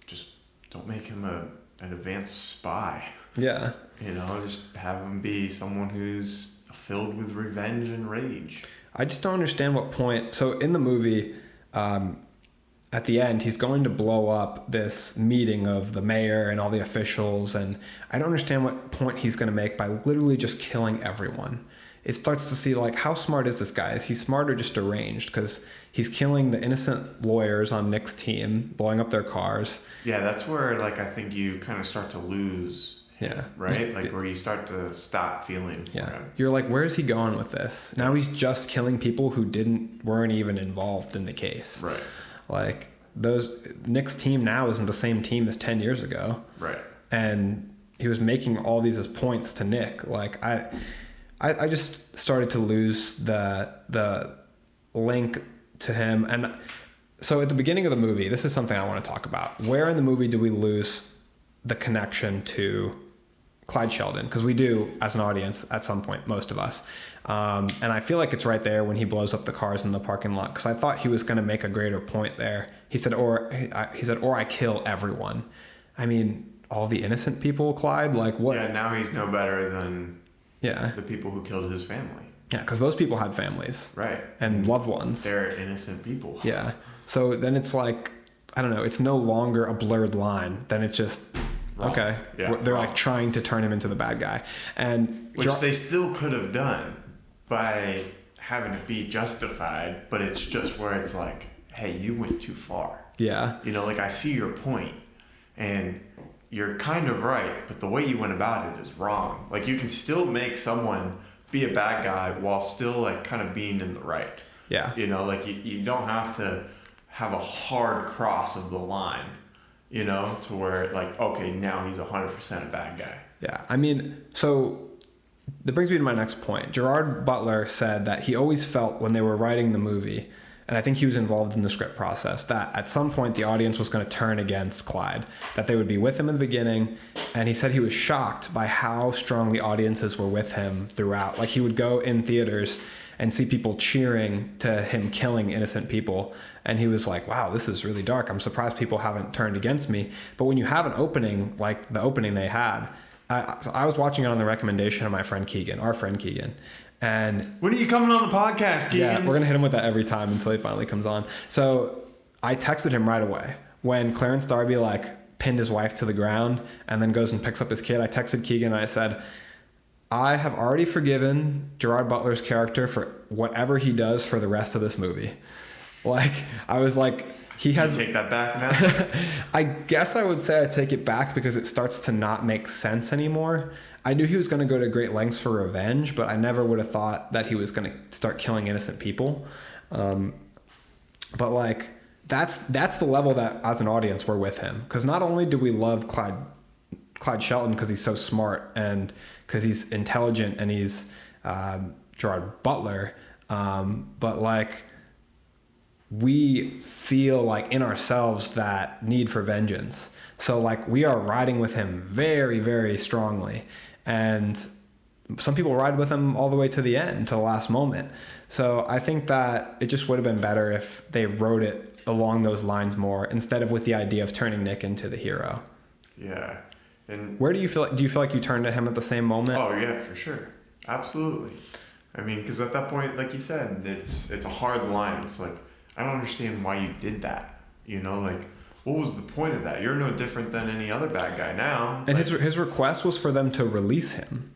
just don't make him a an advanced spy. Yeah. You know, just have him be someone who's filled with revenge and rage. I just don't understand what point. So in the movie, at the end, he's going to blow up this meeting of the mayor and all the officials, and I don't understand what point he's going to make by literally just killing everyone. It starts to see, like, how smart is this guy? Is he smart or just deranged? Because he's killing the innocent lawyers on Nick's team, blowing up their cars. Yeah, that's where, like, I think you kind of start to lose. Yeah. Right? Like, where you start to stop feeling for him. You're like, where's he going with this? Now he's just killing people who weren't even involved in the case. Right. Like, Nick's team now isn't the same team as 10 years ago. Right. And he was making all these as points to Nick. Like, I just started to lose the link to him. And so at the beginning of the movie, this is something I want to talk about. Where in the movie do we lose the connection to Clyde Sheldon? Because we do, as an audience, at some point, most of us. And I feel like it's right there when he blows up the cars in the parking lot, because I thought he was going to make a greater point there. He said, or I kill everyone. I mean, all the innocent people, Clyde? Like, what? Yeah, now he's no better than the people who killed his family. Yeah, because those people had families. Right. And loved ones. They're innocent people. Yeah. So then it's like, I don't know, it's no longer a blurred line. Then it's just... Wrong. Okay. Yeah, they're like trying to turn him into the bad guy. And which they still could have done by having it be justified, but it's just where it's like, hey, you went too far. Yeah. You know, like, I see your point and you're kind of right, but the way you went about it is wrong. Like, you can still make someone be a bad guy while still, like, kind of being in the right. Yeah. You know, like, you don't have to have a hard cross of the line. You know, to where, like, okay, now he's 100% a bad guy. Yeah. I mean, so that brings me to my next point. Gerard Butler said that he always felt when they were writing the movie, and I think he was involved in the script process, that at some point the audience was going to turn against Clyde, that they would be with him in the beginning. And he said he was shocked by how strongly audiences were with him throughout. Like, he would go in theaters and see people cheering to him killing innocent people. And he was like, wow, this is really dark. I'm surprised people haven't turned against me. But when you have an opening, like the opening they had, so I was watching it on the recommendation of my friend Keegan, our friend Keegan. And when are you coming on the podcast, Keegan? Yeah, we're going to hit him with that every time until he finally comes on. So I texted him right away. When Clarence Darby, like, pinned his wife to the ground and then goes and picks up his kid, I texted Keegan and I said, I have already forgiven Gerard Butler's character for whatever he does for the rest of this movie. Like, I was like, he has... Do you take that back now? I guess I would say I take it back because it starts to not make sense anymore. I knew he was going to go to great lengths for revenge, but I never would have thought that he was going to start killing innocent people. But, like, that's the level that, as an audience, we're with him. Because not only do we love Clyde Shelton because he's so smart and because he's intelligent and he's Gerard Butler, but, like, we feel like in ourselves that need for vengeance. So, like, we are riding with him very, very strongly. And some people ride with him all the way to the end, to the last moment. So I think that it just would have been better if they wrote it along those lines more, instead of with the idea of turning Nick into the hero. Yeah. And where do you feel like you turned to him at the same moment? Oh, yeah, for sure. Absolutely. I mean, because at that point, like you said, it's a hard line. It's like, I don't understand why you did that. You know, like, what was the point of that? You're no different than any other bad guy now. And like, his request was for them to release him.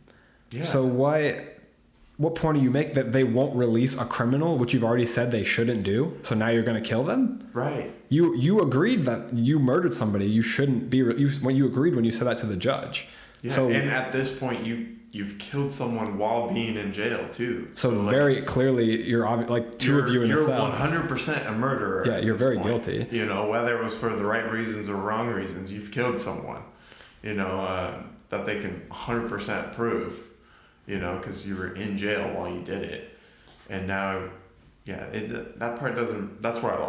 Yeah. So what point do you make that they won't release a criminal, which you've already said they shouldn't do? So now you're going to kill them? Right. You agreed that you murdered somebody. You shouldn't be. When you agreed when you said that to the judge. Yeah. So, and at this point, you've killed someone while being in jail too. So like, very clearly, you're like two of you in a cell. You're 100% a murderer. Yeah, you're very guilty. You know, whether it was for the right reasons or wrong reasons, you've killed someone. You know, that they can 100% prove. You know, because you were in jail while you did it, and now, yeah, that part doesn't. That's where I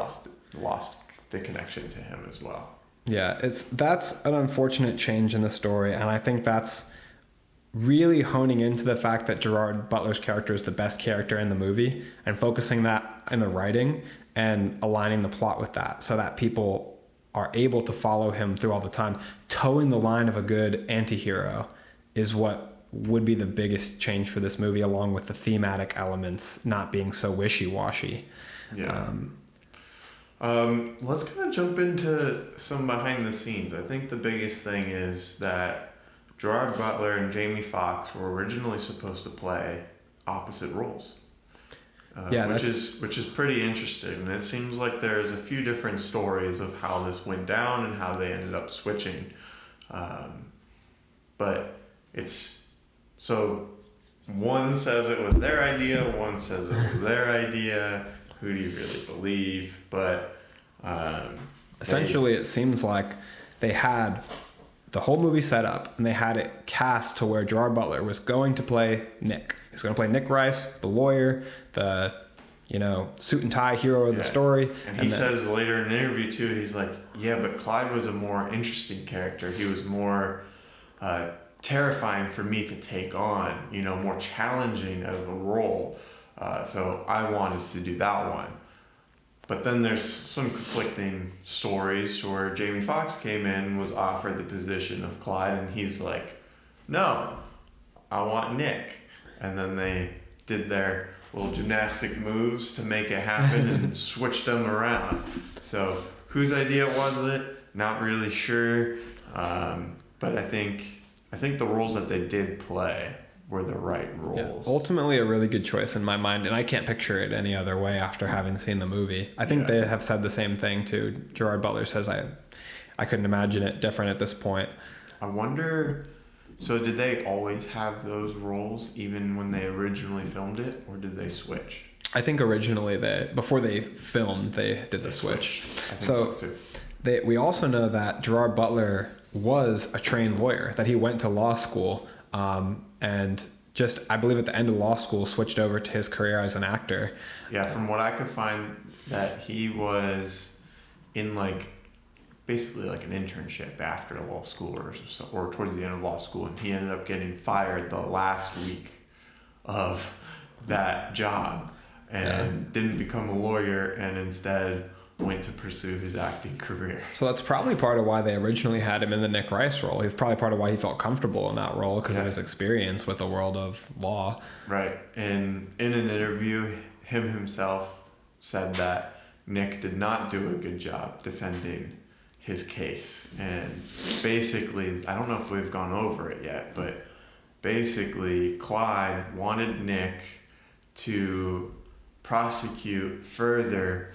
lost the connection to him as well. Yeah, that's an unfortunate change in the story, and I think that's really honing into the fact that Gerard Butler's character is the best character in the movie, and focusing that in the writing and aligning the plot with that, so that people are able to follow him through all the time. Towing the line of a good anti-hero is what would be the biggest change for this movie, along with the thematic elements not being so wishy-washy. Yeah. Let's kind of jump into some behind the scenes. I think the biggest thing is that Gerard Butler and Jamie Foxx were originally supposed to play opposite roles. Which is pretty interesting. And it seems like there's a few different stories of how this went down and how they ended up switching. But it's so one says it was their idea, one says it was their idea. Who do you really believe? But essentially, it seems like they had the whole movie set up and they had it cast to where Gerard Butler was going to play Nick. He was going to play Nick Rice, the lawyer, the suit and tie hero of the story. And he says later in an interview too, he's like, yeah, but Clyde was a more interesting character. He was more terrifying for me to take on, more challenging of a role. So I wanted to do that one. But then there's some conflicting stories where Jamie Foxx came in, was offered the position of Clyde, and he's like, no, I want Nick. And then they did their little gymnastic moves to make it happen and switched them around. So whose idea was it? Not really sure. But I think the roles that they did play were the right roles. Yeah, ultimately a really good choice in my mind, and I can't picture it any other way after having seen the movie. I think they have said the same thing too. Gerard Butler says I couldn't imagine it different at this point. I wonder, so did they always have those roles even when they originally filmed it, or did they switch? I think originally before they filmed, they did the switch. I think so too. We also know that Gerard Butler was a trained lawyer, that he went to law school, and just, I believe at the end of law school, switched over to his career as an actor. Yeah, from what I could find, that he was in basically an internship after law school or towards the end of law school, and he ended up getting fired the last week of that job and didn't become a lawyer and instead went to pursue his acting career. So that's probably part of why they originally had him in the Nick Rice role. He's probably part of why he felt comfortable in that role, because of his experience with the world of law. Right. And in an interview, him himself said that Nick did not do a good job defending his case. And basically, I don't know if we've gone over it yet, but basically Clyde wanted Nick to prosecute further,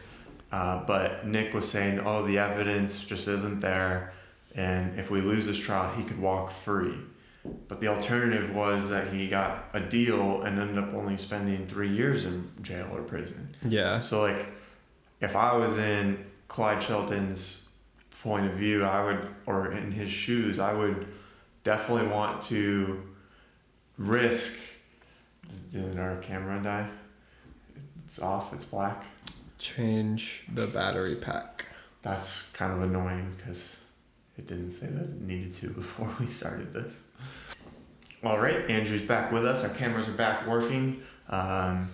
but Nick was saying, the evidence just isn't there, and if we lose this trial, he could walk free. But the alternative was that he got a deal and ended up only spending 3 years in jail or prison. Yeah. So if I was in Clyde Shelton's point of view, or in his shoes, I would definitely want to risk. Did our camera die? It's off, it's black. Change the battery pack. That's kind of annoying because it didn't say that it needed to before we started this. All right, Andrew's back with us. Our cameras are back working.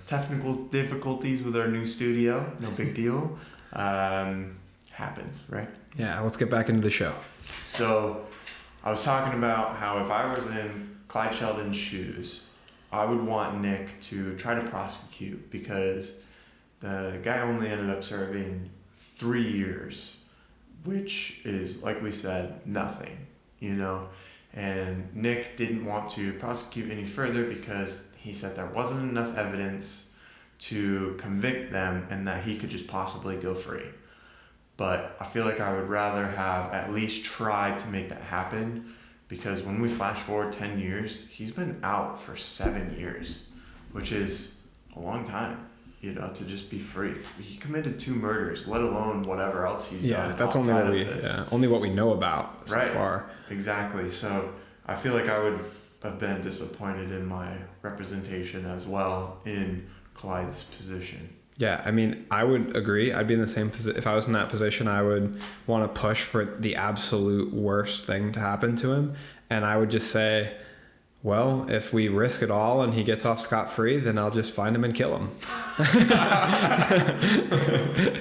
Technical difficulties with our new studio. No big deal. Happens, right? Yeah, let's get back into the show. So I was talking about how if I was in Clyde Sheldon's shoes, I would want Nick to try to prosecute, because the guy only ended up serving 3 years, which is, like we said, nothing, And Nick didn't want to prosecute any further because he said there wasn't enough evidence to convict them and that he could just possibly go free. But I feel like I would rather have at least tried to make that happen, because when we flash forward 10 years, he's been out for 7 years, which is a long time. To just be free. He committed 2 murders, let alone whatever else he's done. Yeah, that's only what we know about so far. Exactly. So I feel like I would have been disappointed in my representation as well in Clyde's position. Yeah, I mean, I would agree. I'd be in the same position. If I was in that position, I would want to push for the absolute worst thing to happen to him. And I would just say, Well, if we risk it all and he gets off scot-free, then I'll just find him and kill him.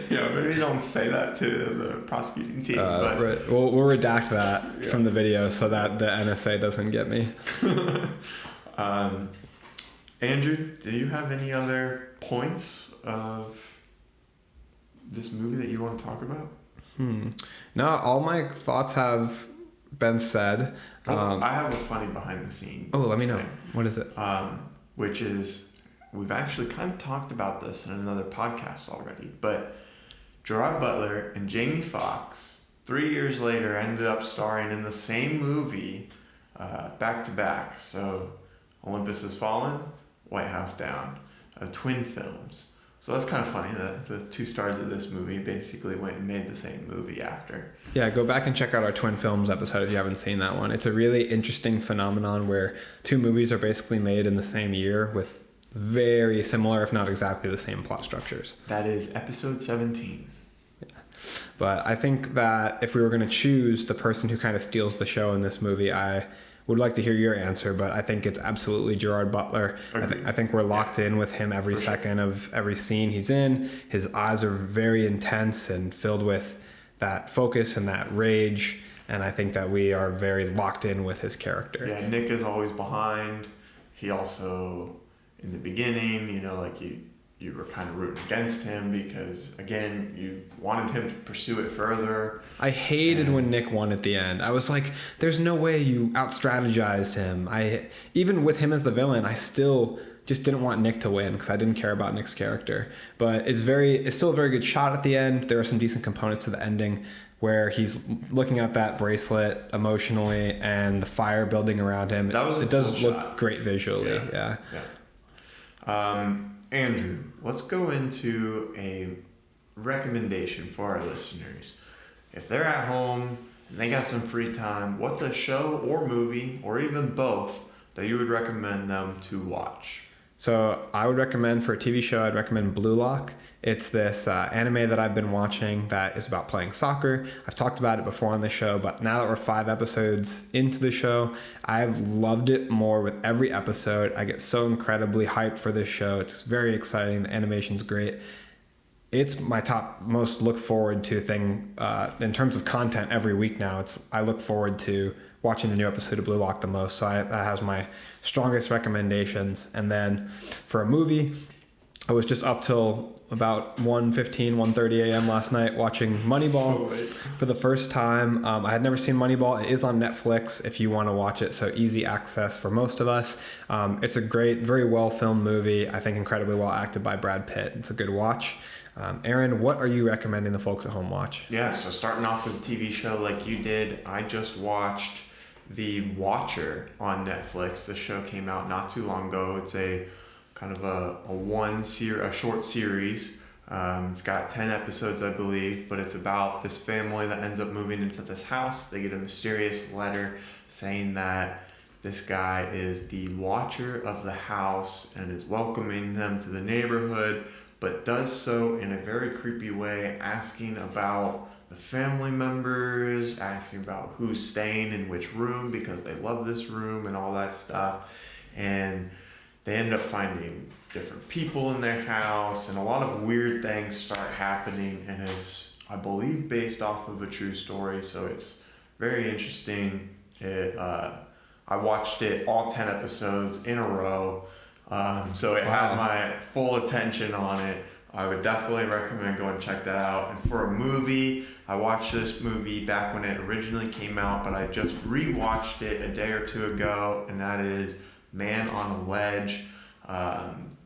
Yeah, maybe don't say that to the prosecuting team. But Right. We'll redact that from the video so that the NSA doesn't get me. Andrew, do you have any other points of this movie that you want to talk about? No, all my thoughts have been said. I have a funny behind the scene. Oh, let me know. thing, What is it? which is, we've actually kind of talked about this in another podcast already, but Gerard Butler and Jamie Foxx, 3 years later, ended up starring in the same movie back to back. So Olympus Has Fallen, White House Down, twin films. So that's kind of funny that the two stars of this movie basically went and made the same movie after. Yeah, go back and check out our Twin Films episode if you haven't seen that one. It's a really interesting phenomenon where two movies are basically made in the same year with very similar, if not exactly the same plot structures. That is episode 17. But I think that if we were going to choose the person who kind of steals the show in this movie, I would like to hear your answer, but I think it's absolutely Gerard Butler. I think we're locked in with him every second of every scene he's in. His eyes are very intense and filled with that focus and that rage, and I think that we are very locked in with his character. Yeah, Nick is always behind. He also, in the beginning, like you were kind of rooting against him because, again, you wanted him to pursue it further. I hated when Nick won at the end. I was like, there's no way you out-strategized him. Even with him as the villain, I still just didn't want Nick to win because I didn't care about Nick's character. But it's still a very good shot at the end. There are some decent components to the ending where he's looking at that bracelet emotionally and the fire building around him. It does look great visually. Yeah. Andrew, let's go into a recommendation for our listeners. If they're at home and they got some free time, what's a show or movie, or even both, that you would recommend them to watch? So I would recommend, for a TV show, I'd recommend Blue Lock. It's this anime that I've been watching that is about playing soccer. I've talked about it before on the show, but now that we're 5 episodes into the show, I've loved it more with every episode. I get so incredibly hyped for this show. It's very exciting. The animation's great. It's my top most look forward to thing in terms of content every week now. I look forward to watching the new episode of Blue Lock the most. So that has my strongest recommendations. And then for a movie, I was just up till about 1:30 a.m. last night watching Moneyball for the first time. I had never seen Moneyball. It is on Netflix if you want to watch it, so easy access for most of us. It's a great, very well filmed movie. I think incredibly well acted by Brad Pitt. It's a good watch. Aaron, what are you recommending the folks at home watch? Yeah, so starting off with a TV show like you did, I just watched The Watcher on Netflix. The show came out not too long ago. It's a kind of a short series. It's got 10 episodes, I believe, but it's about this family that ends up moving into this house. They get a mysterious letter saying that this guy is the watcher of the house and is welcoming them to the neighborhood, but does so in a very creepy way, asking about the family members, asking about who's staying in which room because they love this room and all that stuff. And they end up finding different people in their house, and a lot of weird things start happening, and it's, I believe, based off of a true story, so it's very interesting. I watched it all 10 episodes in a row, so it had my full attention on it. I would definitely recommend going and check that out. And for a movie, I watched this movie back when it originally came out, but I just rewatched it a day or two ago, and that is Man on a Ledge.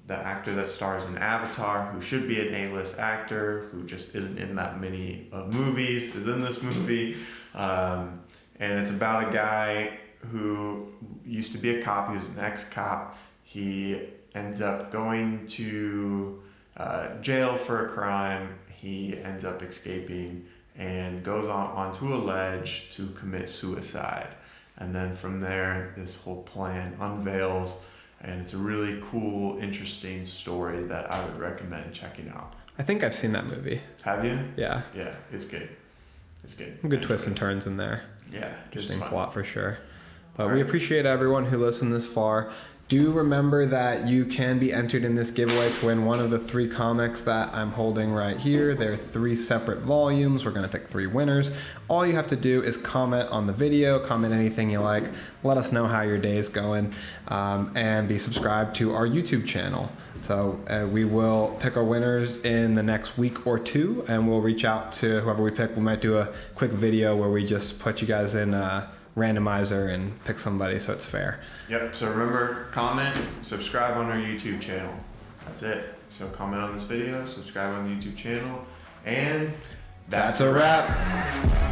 The actor that stars in Avatar, who should be an A-list actor, who just isn't in that many of movies, is in this movie. And it's about a guy who used to be a cop. He was an ex-cop. He ends up going to jail for a crime. He ends up escaping and goes onto a ledge to commit suicide. And then from there, this whole plan unveils, and it's a really cool, interesting story that I would recommend checking out. I think I've seen that movie. Have you? Yeah. Yeah, it's good. It's good. Good twists and turns in there. Yeah, Interesting plot for sure. But we appreciate everyone who listened this far. Do remember that you can be entered in this giveaway to win one of the 3 comics that I'm holding right here. They're 3 separate volumes. We're going to pick 3 winners. All you have to do is comment on the video, comment anything you like, let us know how your day is going, and be subscribed to our YouTube channel. So we will pick our winners in the next week or 2, and we'll reach out to whoever we pick. We might do a quick video where we just put you guys in randomizer and pick somebody so it's fair. Yep, so remember, comment, subscribe on our YouTube channel. That's it. So comment on this video, subscribe on the YouTube channel, and That's a wrap.